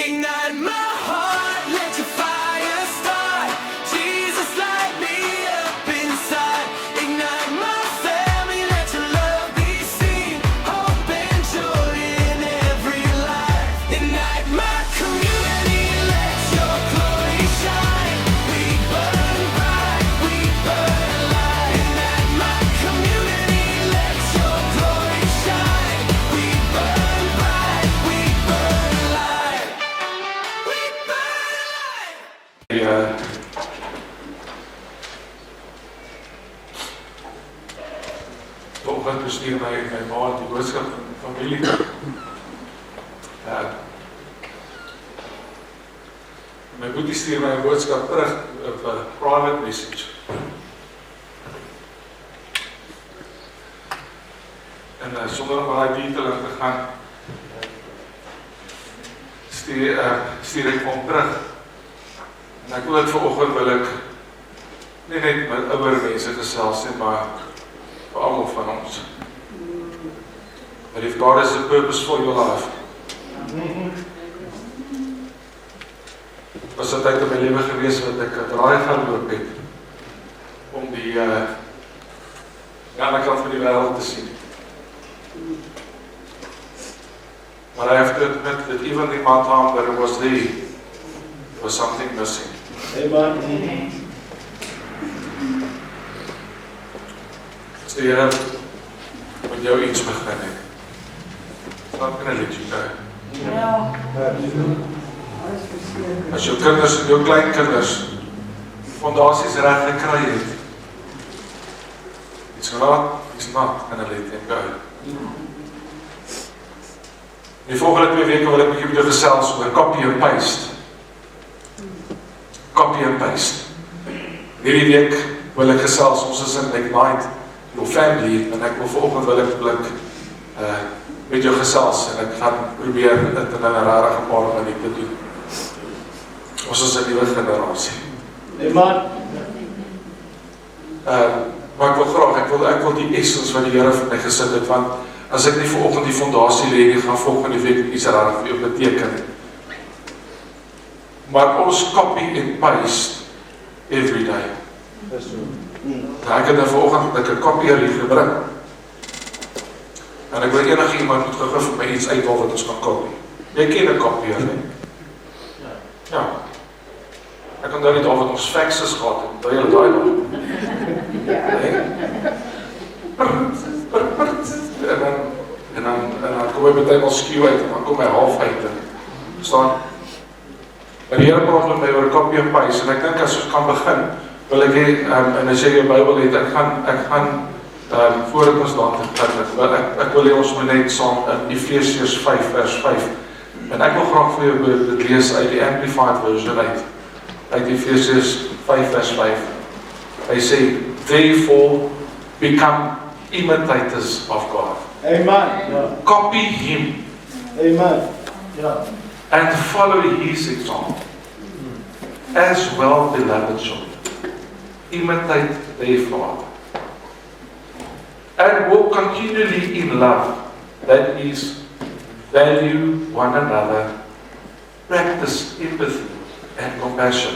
Ignite my heart, let your fire start. Jesus, light me up inside. Ignite my family, let your love be seen. Hope and joy in every life. Ignite my community, let your glory shine. We burn bright, we burn alive. Ignite my community, let your glory shine. We burn bright, we burn alive. We burn alive. Vanoggend bestuur my ma die boodskap van familie. My boetie stuur my 'n boodskap terug op 'n private message. En sonder om baie detail in te gaan, stuur ek hom terug. En ek wil dit vanoggend wil ek nie net met ouer mense gesels nie, maar vir almal van ons. That if God has a purpose for your life, was dit tyd in my lewe gewees wat ek 'n draai gaan loop het om die ander kant van die wêreld te sien. But I have to admit that even in my time that it was there was something missing. Amen. As die Here met jou iets begin het, not gonna let you go. As jou kinders en jou kleinkinders fondasies reg gekry het, it's not gonna let them go. In die volgende 2 weke wil ek met jou gesels oor copy and paste. Copy and paste. Hierdie week wil ek gesels, ons is in Ignite Your Family, en ek wil vanoggend wil ek met jou gesels, en ek gaan probeer dit in 'n rare paar minute doen. Ons is 'n nuwe generasie. Amen. Maar ek wil graag, ek wil die essence wat die Here vir my gesit het, want as ek nie vanoggend die fondasie lê nie, gaan volgende week iets rarig vir jou beteken. Maar ons copy and paste every day. Ek het nou vanoggend met 'n kopieer hier gebring. En ek wil enige iemand moet gou vir my iets uithaal wat ons kan kopie. Jy ken 'n kopieer, nie? Ja. Ek kan daar nie al wat ons faxes gehad het, daai hele daai nog. En dan kom hy meteen al skuw uit, en dan kom hy half uit, en staan. Maar die Here praat met my oor copy and paste, en ek dink as ons kan begin, wil ek hê, en as jy jou Bybel het, ek gaan voordat ons daar te begin, ek wil hê ons moet net saam in Efesiërs 5 vers 5, en ek wil graag vir jou dit lees uit die Amplified Version uit Efesiërs 5 vers 5. Hy sê, therefore become imitators of God. Amen. Copy Him Amen. and follow His example. As well, beloved children, imitate their Father, and walk continually in love, that is, value one another, practice empathy and compassion,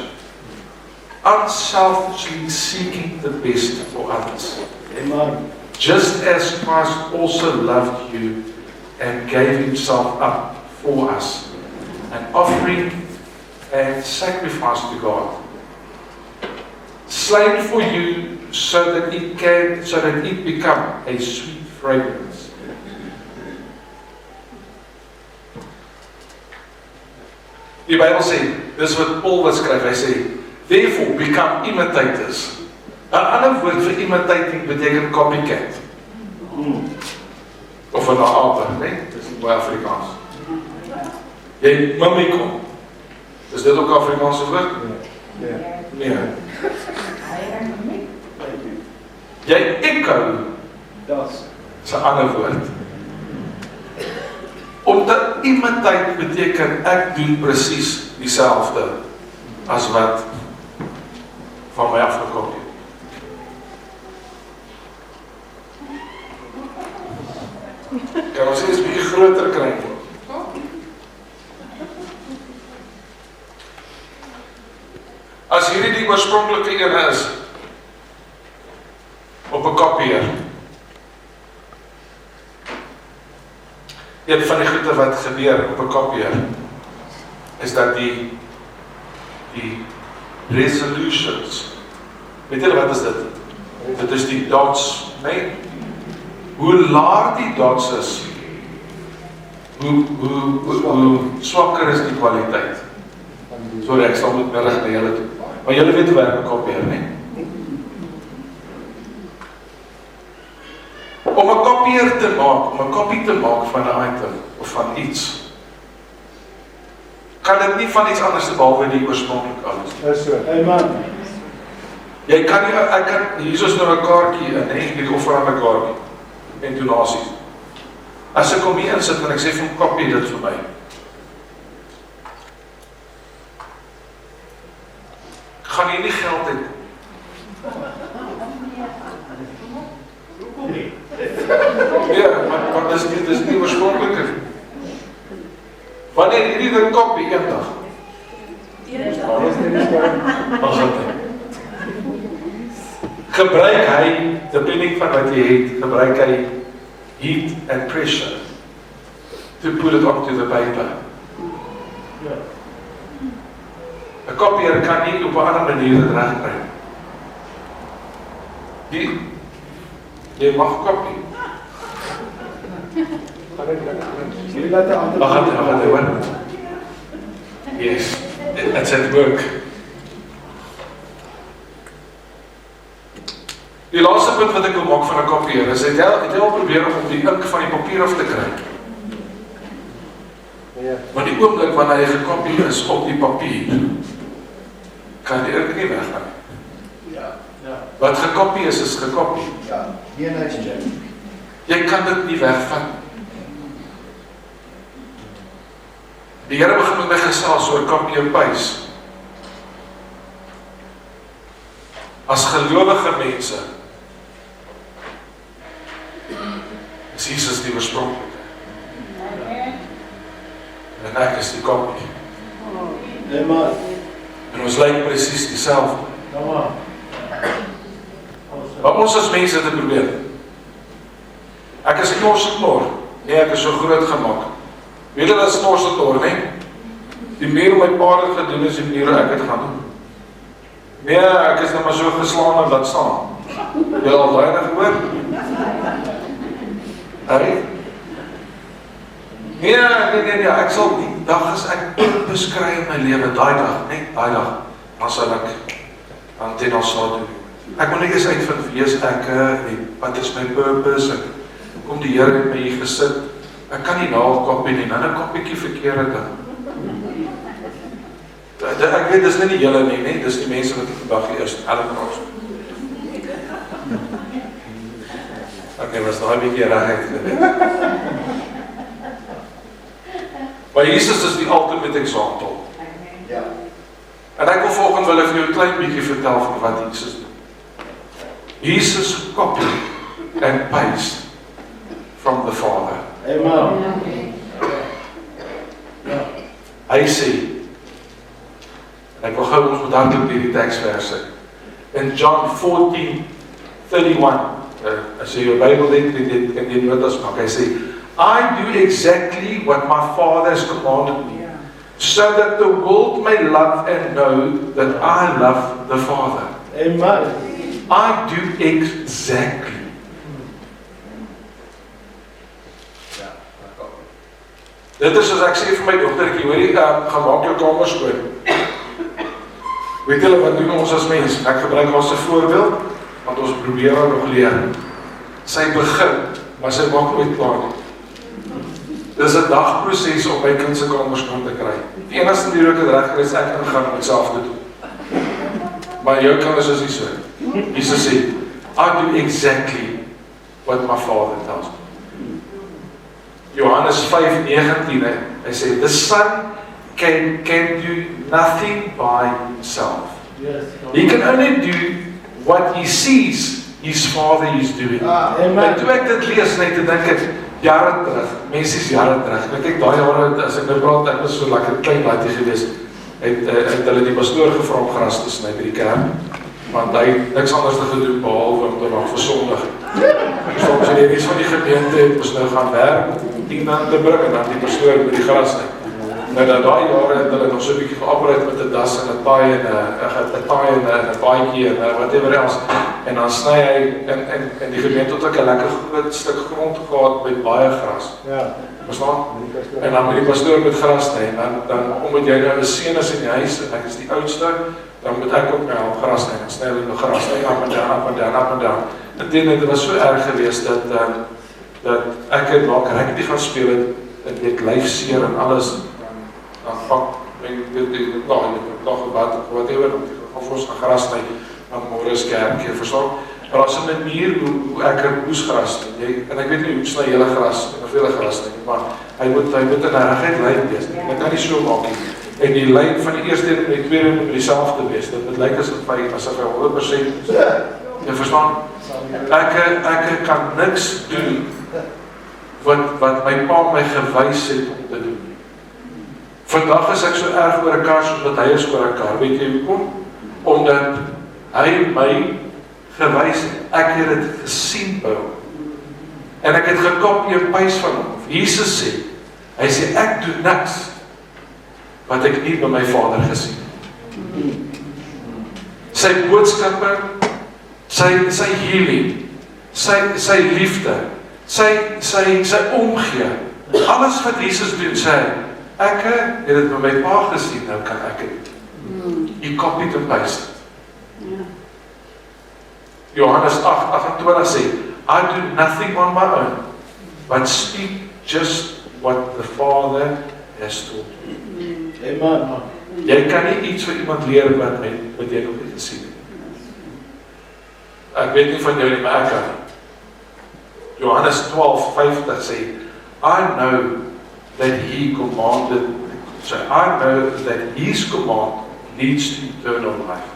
unselfishly seeking the best for others. Amen. Just as Christ also loved you and gave Himself up for us, an offering and sacrifice to God, slain for you so that it become a sweet fragrance. Die Bybel sê, dis wat Paul wat skryf, hy sê, therefore become imitators. 'n ander woord vir imitating beteken copycat. Of 'n ape, né? Dis in baie Afrikaans. Jy mimikom. Is dit ook Afrikaanse woord? Nee. Jy echo. Das. Dis 'n ander woord. Om te imitate beteken ek doen presies dieselfde as wat van my afgekom het. Kan ons eens 'n bietjie groter kry? as hierdie die oorspronklike ene is, op 'n kopieer, een van die goede wat gebeur op 'n kopieer, is dat die resolutions, weet julle wat is dit? Dit is die dots, nee? Hoe laag die dots is, hoe swakker is die kwaliteit. Sorry, ek sal moet middag na julle toe. Maar julle weet hoe werk 'n kopieer, nee? Om 'n kopieer te maak, om 'n kopie te maak van 'n item, of van iets, kan dit nie van iets anders behalwe die oorspronklike alles. Dis so. Amen. Jy kan nie, ek kan, hier is nou 'n kaartjie in, ek het offer aan 'n kaartjie, en donasies. As ek kom hier insit en ek sê van kopie dit vir my, gaan jy nie geld hê. Ja, maar dis nie oorspronklik. Wanneer hierdie ding kopie eendag? As dit gebruik hy, depending van wat jy het, gebruik hy heat and pressure to put it onto the paper. 'n Kopieer kan nie op 'n ander manier dit regkry. Jy mag kopie. Jullie laat die ander... Wag, hoor. Yes, it's at work. Die laaste punt wat ek wil maak van 'n kopieer is, het jy al probeer om die ink van die papier af te kry? Ja. Maar die oomblik wanneer hy gekopie is op die papier, kan die ink nie weggaan. Ja. Wat gekopie is gekopie. Ja. Geen huisje. Jy kan dit nie wegvat. Die Here begin met my gesels oor copy and paste. As gelowige mense is Jesus die oorspronklike. En ek is die kopie. Amen. En ons lyk presies dieselfde. Amen. Maar ons as mense het 'n probleem. Ek is 'n knorseknor. Nee, ek is so groot gemaak. Weet jy wat 'n knorseknor, nee? Die meer my pa het gedoen is die meer ek het gaan doen. Nee, ek is nou maar so geslaan en laat staan. Jy al daai nog gehoor? Hey? Nee, ek sal die dag as ek beskryf in my lewe, daai dag, nee, daai dag, dan sal ek aan dit ons sal doen. Ek moet net eens uitvind wie is ek, en wat is my purpose, en kom die Here met my hier gesit. Ek kan nie kopie nie, nou 'n koppietjie verkeerde ding. Ek weet, dis nie die hele nie, dis die mense wat ek vandag hier is, Ellenbroos. Okay, was daai bietjie regheid gewees. Maar Jesus is die ultimate example. Ja. En ek wil volgende wil ek vir jou 'n klein bietjie vertel van wat Jesus doen. Jesus copy and paste from the Father. Amen. Hy sê, en ek wil gou ons moet hardloop hierdie teksverse. In John 14:31, as jy jou Bybel het, kan jy notas maak. Hy sê, I do exactly what my Father has commanded me, so that the world may love and know that I love the Father. Amen. I do exactly. Dit is as ek sê vir my dogtertjie, hoorie, gaan maak jou kamer skoon. Weet julle wat doen ons as mens? Ek gebruik haar as 'n voorbeeld, want ons probeer haar nog leer. Sy begin, maar sy maak nooit klaar nie. Dis 'n dagproses om my kind se kamer skoon te kry. Die enigste manier ek dit reg kry is ek ingaan om dit self te doen. Maar jou kinders is nie so. Jesus sê, I do exactly what my Father tells me. Johannes 5:19, hy sê, the Son can do nothing by himself. Yes. He can only do what he sees his Father is doing. En Amen. toe ek dit lees, net te dink ek, jare terug, mense is jare terug, en ek kyk daai jare, as ek nou praat, ek was so lekker klein laatjie gewees, het hulle die pastoor gevra om gras te sny by die kerk, want hy het niks anders te gedoen behalwe om te maak vir Sondag. Soms het die res van die gemeente het ons nou gaan werk om 10 aan te bring en dan die pastoor met die gras sny. Nou dat daai jare het hulle nog so 'n bietjie geoperate met 'n das en 'n taai en 'n baadjie en whatever else. En dan sny hy en die gemeente het ook 'n lekker groot stuk grond gehad met baie gras. Ja. Verstaan? En dan met die pastoor met gras sny en dan omdat jy nou 'n seun is in die huis en ek is die oudste, dan moet ek ook nou help gras sny. Dan sny hulle nog gras sny up and down. En dit was so erg geweest dat ek het dalk rugby gaan speel en dit lyfseer en alles. Dan pak ek nog whatever of ons gaan gras sny aan môre is kerk, verstaan? Maar daar's 'n manier hoe ek 'n oesgras sny. En ek weet nie hoe sny jy gras of jy gras sny, maar hy moet in 'n regheid lyn wees. Dit kan nie so maak nie. En die lyn van die eerste en die tweede moet dieselfde wees. Dit lyk asof hy 100% is. Jy verstaan? Ek kan niks doen wat my pa my gewys het om te doen. Vandag is ek so erg oor 'n kar soos wat hy is oor 'n kar. Weet jy hoekom? Omdat hy my gewys het. Ek het dit gesien by hom. En ek het gekopie en paste van hom. Jesus sê, hy sê ek doen niks wat ek nie by my Vader gesien het. Sy boodskappe, sy healing, sy liefde, sy omgee, alles wat Jesus doen, sê hy, ek het dit by my pa gesien, nou kan ek het. Jy copy and paste. Johannes 8:28 sê, I do nothing on my own, but speak just what the Father has told me. Amen. Jy kan nie iets vir iemand leer wat jy nog nie gesien het. Ek weet nie van jou nie, maar ek kan. Johannes 12:50 sê, I know that he commanded, so I know that his command leads to eternal life.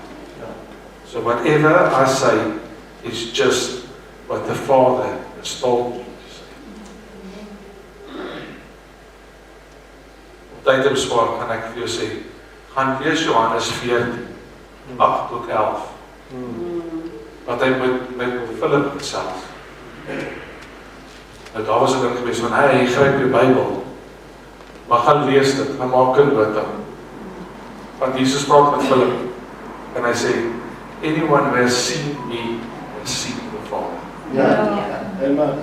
So whatever I say is just what the Father has told me to say. Op tyd te bespaar gaan ek vir jou sê, gaan lees Johannes 14:8-11. Wat hy met Philip gesels. Nou daar was 'n ding gewees van hy gryp die Bybel. Maar gaan lees dit, en maak 'n nota. Want Jesus praat met Philip en hy sê, anyone who has seen me has seen the Father. Ja. Amen.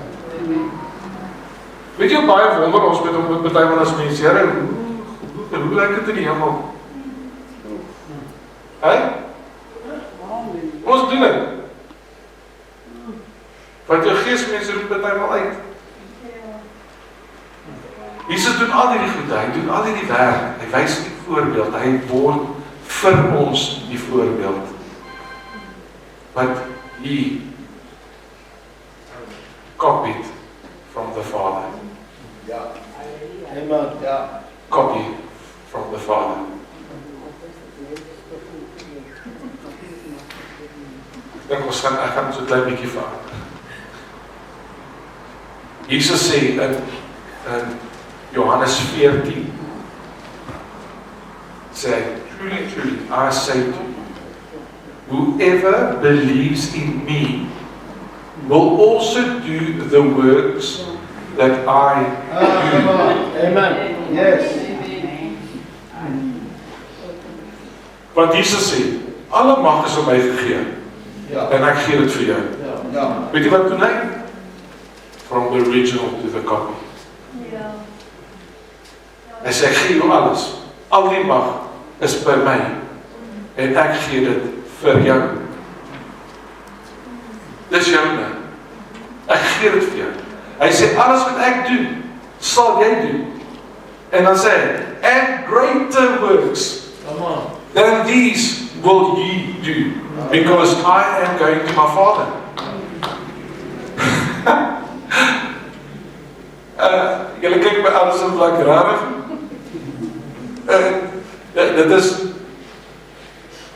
Weet jy baie wonder ons met baie van ons mense, Here, hoe lyk dit in die hemel? Ons doen dit. Want jou geesmense roep dit eendag uit. Jesus doen al hierdie goede, hy doen al hierdie werk, hy wys die voorbeeld, hy word vir ons die voorbeeld. But he copied from the Father. Ja. Amen. Ja. Copy from the Father. Ek gaan so 'n klein bietjie verander. Jesus sê in Johannes 14, sê hy, truly, truly, I say to you, whoever believes in me will also do the works that I do. Amen. Yes. Want Jesus sê, alle mag is aan my gegee, Ja. en ek gee dit vir jou. Ja. Weet jy wat doen hy? From the original to the copy. Hy sê, ek gee jou alles. Al die mag is by my. En ek gee dit vir jou. Dis joune. Ek gee dit vir jou. Hy sê, alles wat ek doen, sal jy doen. En dan sê hy, and greater works than these will ye do, because I am going to my Father. Julle kyk my alles in blik rarig. Dit is,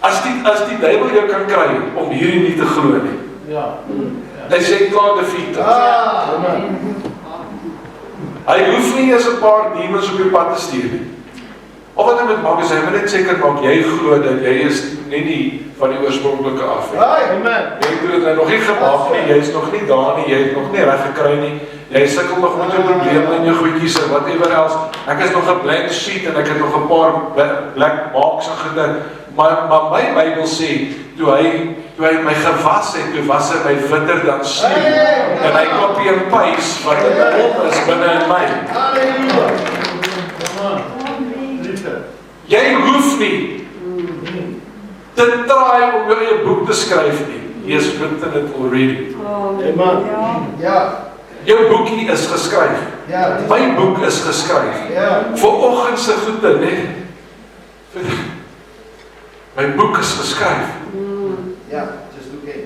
as die duiwel jou kan kry, om hierdie nie te glo nie. Ja. Hy sê klaar defeated. Amen. Hy hoef nie eens 'n paar demons op jou pad te stuur nie. Al wat hy moet maak is, hy moet net seker maak, jy glo dat jy is nie van die oorspronklike af nie. Amen. Jy het dit nog nie gemaak nie, jy is nog nie daar nie, jy het nog nie reg gekry nie, jy sukkel nog met jou probleme en jou goedjies en whatever else. Ek is nog 'n blank sheet en ek het nog 'n paar black marks en gedink, maar my Bybel sê, toe hy my gewas het, toe was hy my witter dan sneeu, en hy kopie en paste wat in hom is binne in my. Halleluja. Come on. Liefde. Jy hoef nie te try om jou eie boek te skryf nie. Jy is written it already. Amen. Ja. Jou boekie is geskryf. Ja. My boek is geskryf. Ja. Vanoggend se goede, nee. My boek is geskryf. Ja, just okay.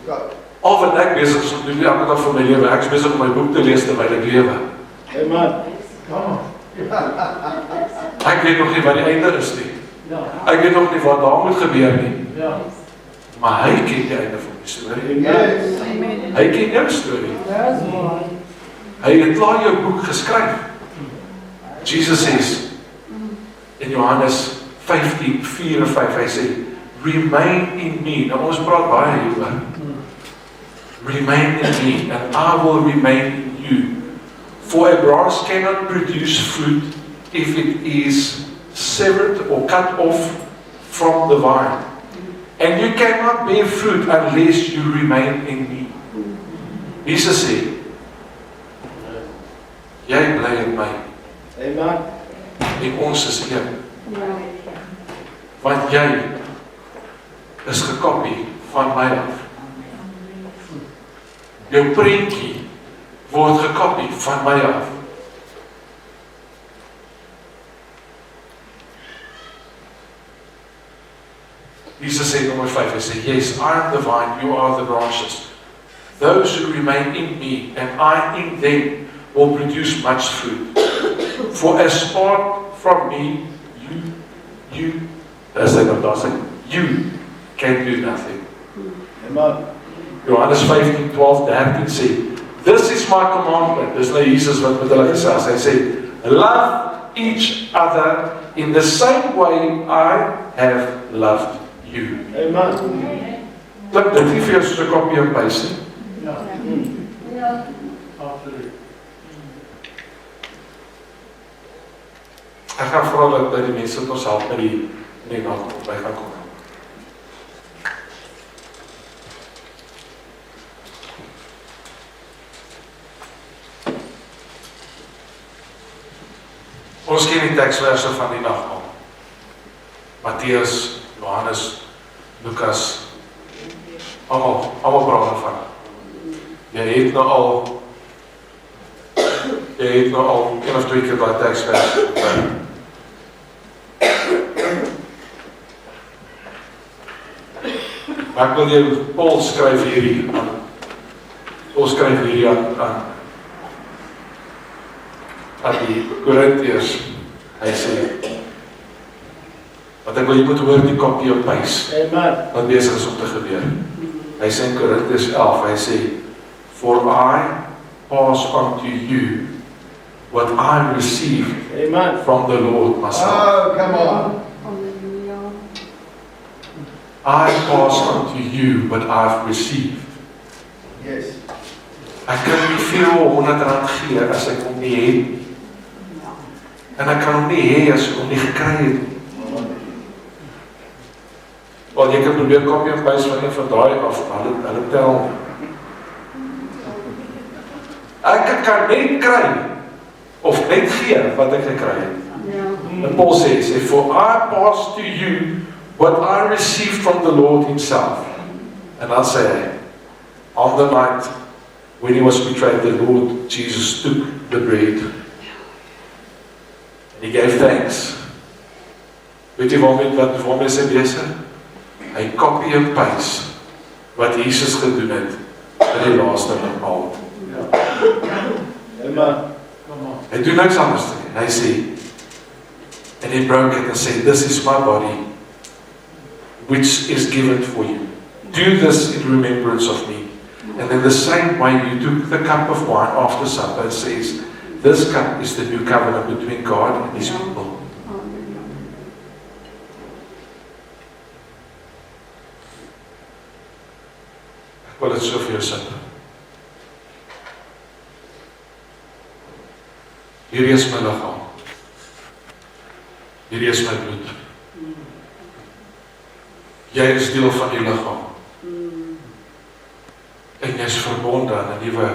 God. Al wat ek besig is om te doen elke dag van my lewe, ek is besig om my boek te lees terwyl ek lewe. Amen. Come on. Ek weet nog nie wat die einde is nie. Ja. Ek weet nog nie wat daar moet gebeur nie. Ja. Maar hy ken die einde van die storie. Yes. Hy ken jou storie. Hy het klaar jou boek geskryf. Jesus sê in Johannes 15:4-5, hy sê, remain in me. Nou ons praat baie hieroor. Remain in me and I will remain in you. For a branch cannot produce fruit if it is severed or cut off from the vine. And you cannot bear fruit unless you remain in me. Jesus sê, jy bly in my, Amen. en ons is een. Want jy is gekopie van my af. Jou prentjie word gekopie van my af. Jesus sê nummer 5, hy sê, yes, I am the vine, you are the branches. Those who remain in me and I in them will produce much fruit. For as apart from me, you can do nothing. Amen. Johannes 15:12-13 sê, this is my commandment. Dis nou Jesus wat met hulle gesels. Hy sê, love each other in the same way I have loved you. Amen. Klink dit nie vir jou soos 'n kopie en paste nie? Ja. Absoluut. Ek gaan vra dat die mense wat ons help met die naam by gaan kom. Ons ken die teksverse van die nagmaal. Matteus, Johannes, Lukas, almal praat daarvan. Jy het nou al een of twee keer daai teksverse. Maar ek wil jou, Paul skryf hierdie aan. Paul skryf hierdie aan die Korintiërs. Hy sê, want ek wil jy moet hoor die kopie op paste. Amen. Wat besig is om te gebeur. Hy sê in Korintiërs 11, hy sê, for I pass on to you what I received Amen. from the Lord myself. Oh, come on. I pass on to you what I've received. Yes. Ek kan nie veel R100 gee as ek hom nie het nie. En ek kan hom nie hê as ek hom nie gekry het nie. Want jy kan probeer kopie en paste van een van daai af, maar hulle tel nie. Ek kan net kry, of net gee wat ek gekry het. En Paul sê, for I pass to you what I received from the Lord himself. En dan sê hy, on the night when he was betrayed, the Lord Jesus took the bread. And he gave thanks. Weet jy waarmee is hy besig? Hy kopie en paste wat Jesus gedoen het in die laaste nagmaal. Amen. Hy doen niks anders nie. Hy sê, and he broke it and said, this is my body, which is given for you. Do this in remembrance of me. And in the same way you took the cup of wine after supper, it says, this cup is the new covenant between God and his people. wil dit so vir jou sit. Hierdie is my liggaam. Hierdie is my bloed. Jy is deel van die liggaam. En jy is verbonde aan 'n nuwe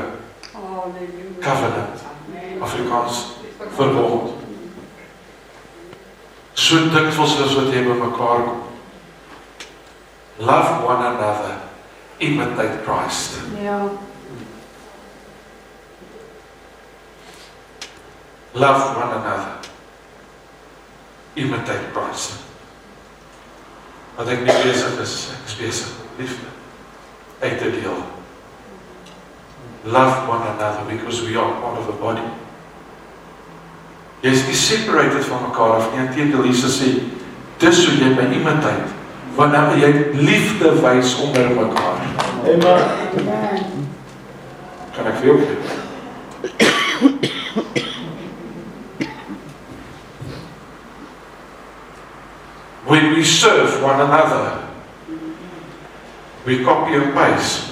covenant. Afrikaans verbond. So dikwels as wat jy by mekaar kom. Love one another. Imitate Christ. Ja. Love one another. Imitate Christ. Wat ek nie besig is, ek is besig. Liefde. Uit te deel. Love one another because we are part of the body. Jy is nie separated van mekaar af nie. Inteendeel, Jesus sê, dis hoe jy my imitate. Wanneer jy liefde wys onder mekaar. Amen. Kan ek vir jou gee? When we serve one another, we copy and paste.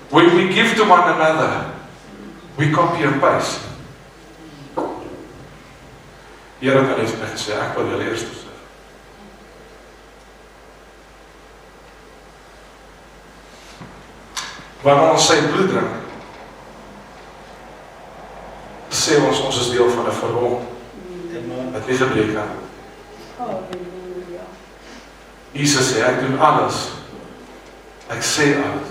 When we give to one another, we copy and paste. Here kan jy vir gesê, ek wil julle eers sê. Wanneer ons sy bloed drink, sê ons is deel van 'n verbond wat nie gebreek kan. Halleluja. Jesus sê, ek doen alles. Ek sê alles.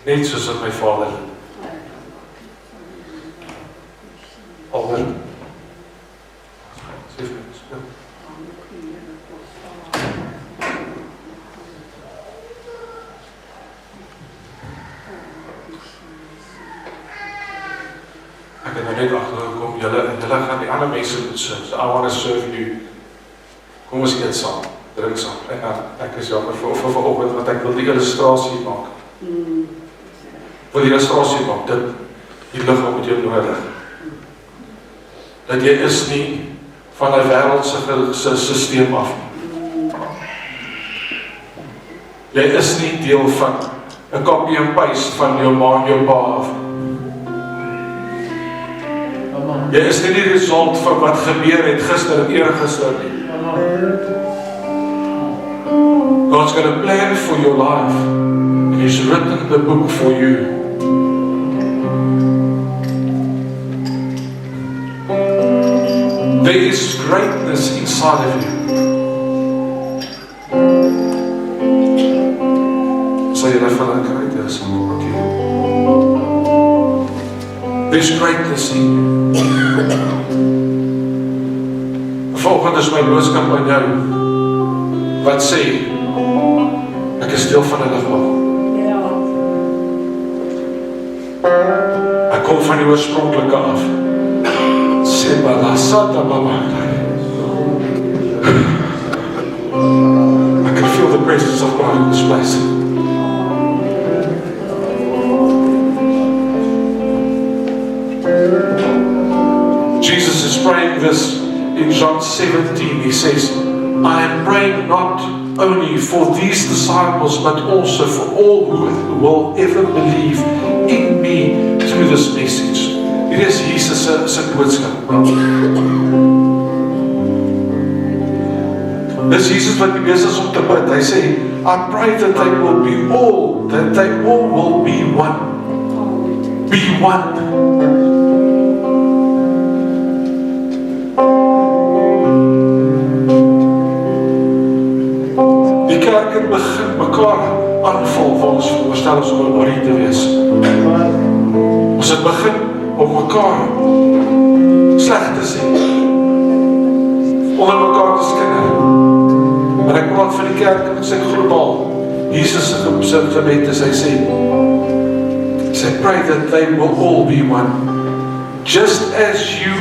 Net soos wat my Vader doen. Albert. Sê vir my, speel. Ek het nou net agtergekom, julle gaan die ander mense moet serve. So I want to serve you. Kom ons eet saam, drink saam. En ek is jammer vir vanoggend want ek wil die illustrasie maak. Wil die illustrasie maak, die liggaam met jou nodig. Dat jy is nie van 'n wêreldse stelsel af nie. Jy is nie deel van 'n copy and paste van jou ma en jou pa af. Jy is nie die result van wat gebeur het gister en eergister nie. God's got a plan for your life. And He's written the book for you. There is greatness inside of you. Sal jy dat van kry dit? Okay. There's greatness in you. Volgende is my boodskap aan jou. Wat sê? Ek is deel van 'n liggaam. Ek kom van die oorspronklike af. Sê balasata mama. I can feel the presence of God in this place. Jesus is praying this in John 17. He says, I am praying not only for these disciples, but also for all who will ever believe in me through this message. Hier is Jesus se boodskap. Dis Jesus wat die besig is om te bid. Hy sê, I pray that they all will be one. Be one. Die kerk het begin mekaar aanval waar ons veronderstel is om 'n body te wees. Ons het begin om mekaar sleg te sê. Onder mekaar te skinder. En ek praat van die kerk en ek sê globaal. Jesus se gebed is, hy sê, pray that they will all be one. Just as you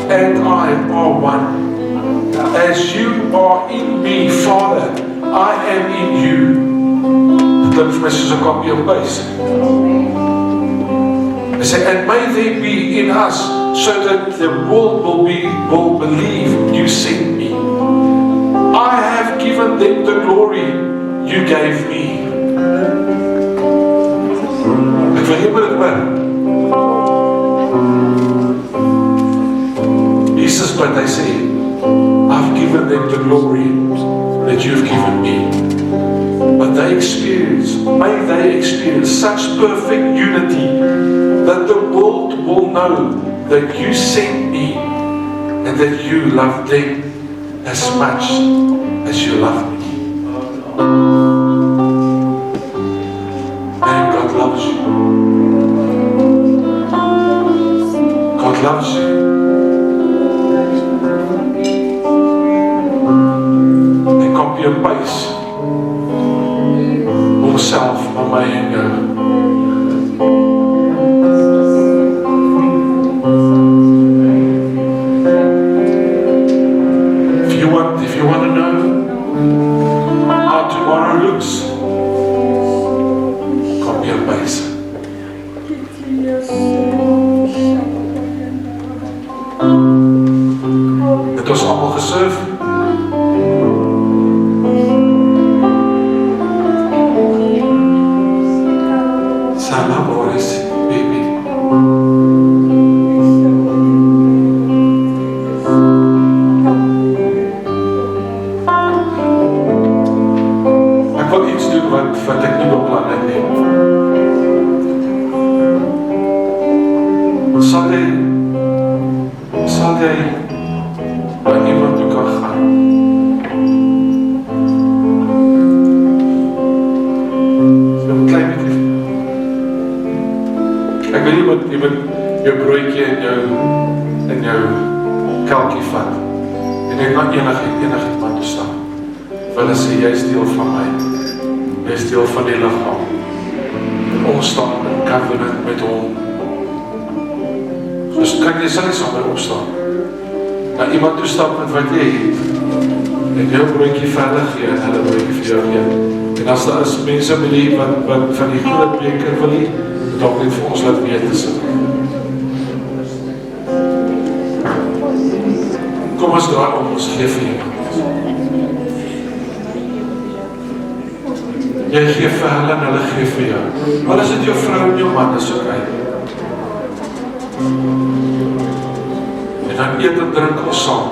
and I are one. As you are in me, Father, I am in you. Dit klink vir my soos 'n copy and paste. Hy sê, and may they be in us, so that the world will believe you sent me. I have given them the glory you gave me. Ek wil hier met dit hoor. Jesus bid, hy sê, I've given them the glory that you've given me. But may they experience such perfect unity that the world will know that you sent me and that you loved them as much as you love me. And God loves you. God loves you. En kom jy bys homself aan my en jou. If you want to know how tomorrow looks, kom hier bys. Het ons allemaal gesurf. Sama Boris, baby. Ek wil iets doen wat ek nie beplan het nie. Sal jy by iemand toe kan gaan? So klein bietjie. Ek wil jy moet jou broodjie en jou kelkie vat. En net maar enige iemand toe staan. Wil hulle sê, jy is deel van my. Jy is deel van die liggaam. En ons staan in covenant met hom. Dus kan jy sal nie saam by opstaan. Na iemand toestap met wat jy het. En jou broodjie verder gee en hulle broodjie vir jou gee. En as daar is mense met die wat van die groot beker wil hê, dalk net vir ons laat weet is. Kom ons draai om, ons gee vir iemand. Jy gee vir hulle en hulle gee vir jou. Al is dit jou vrou en jou man, is ook uit. En dan eet en drink ons saam.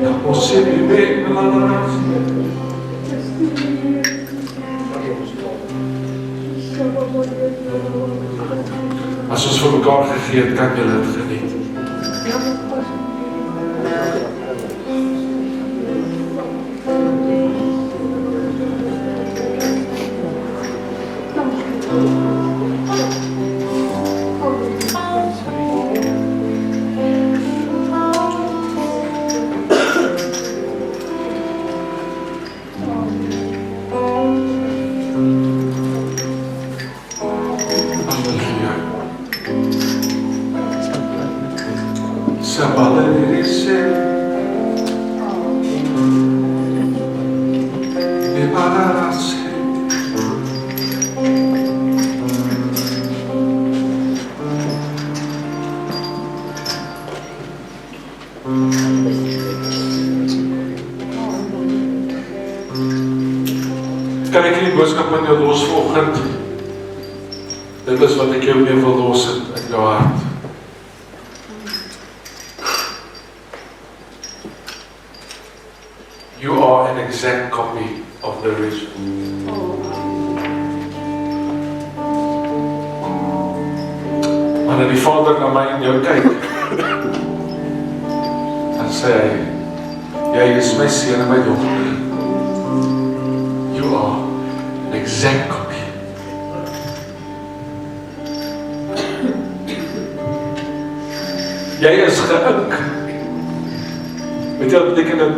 Ja, ons sê die week, as ons vir mekaar gegee het, kan julle het geniet. Kan ek die boodskap in jou los vanoggend? Dit is wat ek jou mee wil los in jou hart. You are an exact copy of the original. Wanneer die Vader na my en jou kyk, dan sê hy, jy is my seun en my dogter. You are an exact copy. Jy is geïnk. Weet jy wat beteken dit?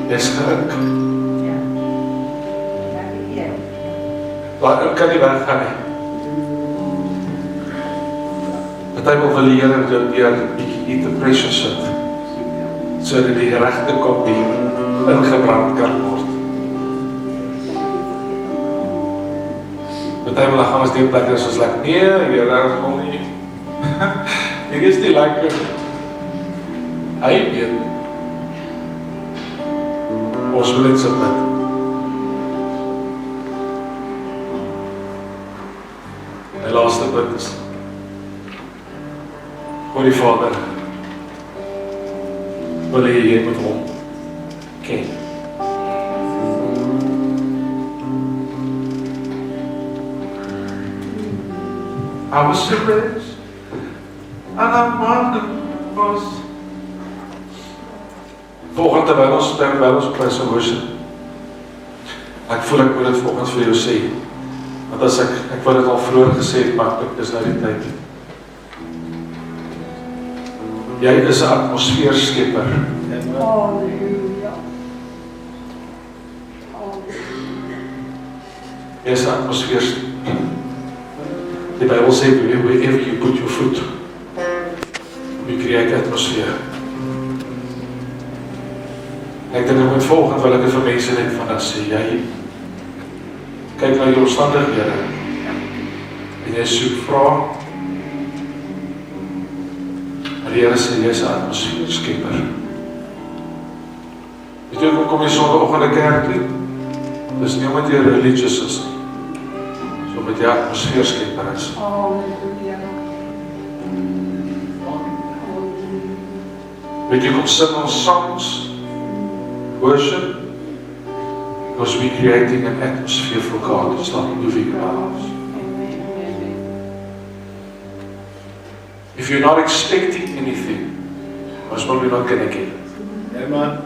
Jy is geïnk. Maar kan nie weggaan nie. Party wil die Here deur bietjie te pressure sit. sodat die regte kopie ingebrand kan word. Partymal gaan ons die plek is ons like, nee, Here, ek wil nie. Hier is die lekker. Hy weet. Ons wil dit submit. Die laaste punt is voor die Vader wil jy met hom ken. I was so rich and I'm was volgende terwyl ons praise and worship. Ek voel ek moet dit volgens vir jou sê. Want as ek wil dit al vroeër gesê het, maar ek dis nou die tyd. Jy is 'n atmosfeerskepper. Halleluja. Jy is 'n atmosfeerskepper. Die Bybel sê, wherever you put your foot, you create atmosphere. Ek dink ek moet volgend wil ek dit vir mense net van dan sê, jy kyk na jou omstandighede en jy soek vra. Maar die Here sê, jy is 'n atmosfeerskepper. Weet jy, kom jy sonderoggend in die kerk toe? Dis nie omdat jy religious is nie. So met jy atmosfeerskepper is. Halleluja. Weet jy, kom sing ons songs, worship, because we're creating an atmosphere for God. It's not moving in our lives. If you're not expecting anything, most probably not going to get it. Amen.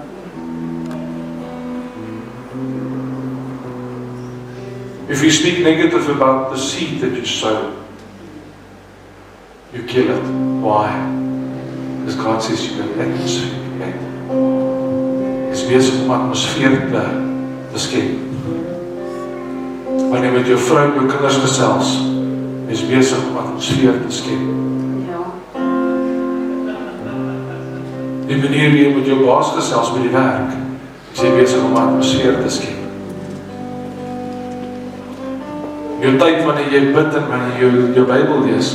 If you speak negative about the seed that you sow, you kill it. Why? Because God says you can atmosphere. Is besig om atmosfeer te skep. Wanneer met jou vrou en jou kinders gesels, is besig om atmosfeer te skep. Ja. Die manier wie jy met jou baas gesels by die werk, is jy besig om atmosfeer te skep. Jou tyd wanneer jy bid en wanneer jy jou Bybel lees,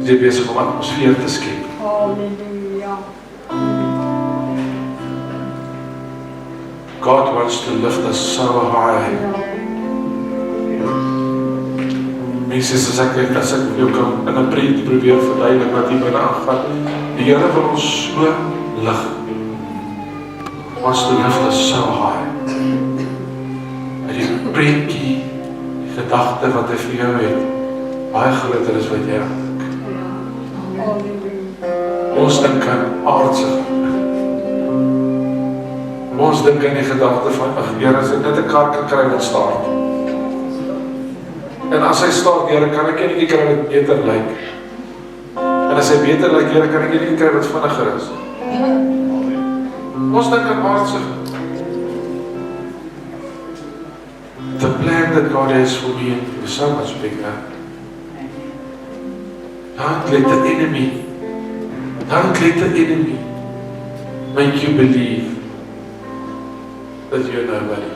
is jy besig om atmosfeer te skep. Halleluja. God wants to lift us so high. Mense, as ek jou kan in 'n preek probeer verduidelik wat hier binne aangaan, die Here wil ons so lig. Wants to lift us so high. En die prentjie, die gedagte wat hy vir jou het, baie groter is wat jy dink. Halleluja. Ons dink aan aardse. Ons dink aan die gedagte van, ag Here, as ek net 'n kar kan kry wat staart. En as hy staart, Here, kan ek net kry wat beter lyk. En as hy beter lyk, Here, kan ek net kry wat vinniger is. Ons dink aan aardse. The plan that God has for me is so much bigger. Don't let the enemy make you believe that you're nobody.